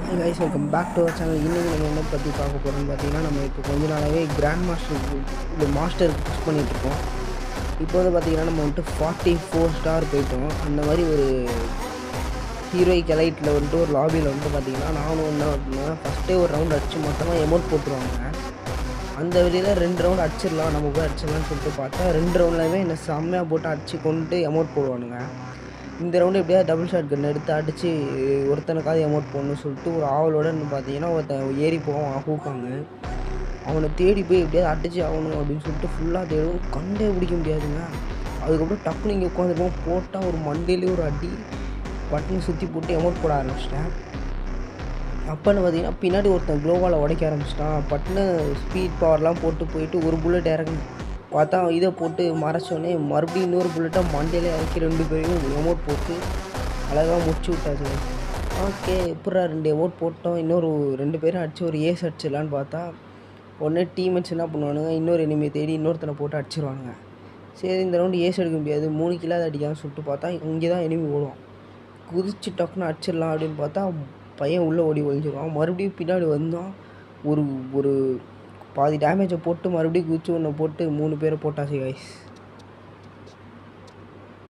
High guys, welcome back to our channel. இன்றைக்கி நம்ம என்ன பற்றி பார்க்க போகிறோம்னு பார்த்தீங்கன்னா, நம்ம இப்போ கொஞ்ச நாளாகவே கிராண்ட் மாஸ்டர் இந்த மாஸ்டருக்கு புஷ் பண்ணிகிட்ருக்கோம். இப்போ வந்து பார்த்திங்கன்னா நம்ம வந்துட்டு 44 ஸ்டார் போயிட்டோம். அந்த மாதிரி ஒரு ஹீரோயிக் எலைட்டில் வந்துட்டு ஒரு லாபியில் வந்துட்டு பார்த்திங்கன்னா நானும் என்ன அப்படின்னா ஃபஸ்ட்டே ஒரு ரவுண்ட் அடித்து மொத்தமாக எமௌண்ட் போட்டுருவாங்க. அந்த வழியில் 2 ரவுண்ட் அடிச்சிடலாம், நம்ம போய் அடிச்சிடலாம்னு சொல்லிட்டு பார்த்தா 2 ரவுண்ட்லேயுமே என்ன செம்மையாக போட்டு அடிச்சு கொண்டு எமௌண்ட் போடுவானுங்க. இந்த ரவுண்டு எப்படியா டபுள் ஷாட் கன் எடுத்து அடித்து ஒருத்தனுக்காவது எமௌண்ட் போடணும்னு சொல்லிட்டு ஒரு ஆவலோடு பார்த்தீங்கன்னா ஒருத்தன் ஏறி போவான் ஹூக்காங்க. அவனை தேடி போய் எப்படியாவது அடிச்சு ஆகணும் அப்படின்னு சொல்லிட்டு ஃபுல்லாக தேடும், கண்டே பிடிக்க முடியாதுங்க. அதுக்கப்புறம் டக்குனு இங்கே உட்காந்துருப்போம், போட்டால் ஒரு மண்டையிலே ஒரு அடி, பட்டனை சுற்றி போட்டு எமௌண்ட் போட ஆரம்பிச்சிட்டேன். அப்போன்னு பார்த்தீங்கன்னா பின்னாடி ஒருத்தன் க்ளோவால் உடைக்க ஆரம்பிச்சிட்டான். பட்டுன்னு ஸ்பீட் பவர்லாம் போட்டு போயிட்டு ஒரு புல்லட் இறங்கி பார்த்தா இதை போட்டு மறைச்சோடனே மறுபடியும் இன்னொரு புல்லட்டை மண்டையிலே இறக்கி 2 பேரையும் எமௌண்ட் போட்டு அழகாக முடிச்சு விட்டாச்சு. ஓகே, எப்படா 2 எமௌண்ட் போட்டோம், இன்னொரு 2 பேரும் அடித்து ஒரு ஏஸ் அடிச்சிடலான்னு பார்த்தா உடனே டீம்மேட்ஸ் என்ன பண்ணுவானுங்க, இன்னொரு எனிமையை தேடி இன்னொருத்தனை போட்டு அடிச்சிருவானுங்க. சரி, இந்த ரவுண்டு ஏஸ் எடுக்க முடியாது, 3 கில்லாவது அடிக்காமல் சொல்லிட்டு பார்த்தா இங்கே தான் எனிமி ஓடுவான். குதிச்சு டக்குன்னு அடிச்சிடலாம் அப்படின்னு பார்த்தா பையன் உள்ளே ஓடி ஒழிஞ்சிருவான். மறுபடியும் பின்னாடி வந்தான், ஒரு ஒரு பாதி டேமேஜை போட்டு மறுபடியும் குதிச்சு ஒன்று போட்டு 3 பேரை போட்டாச்சு கைஸ்.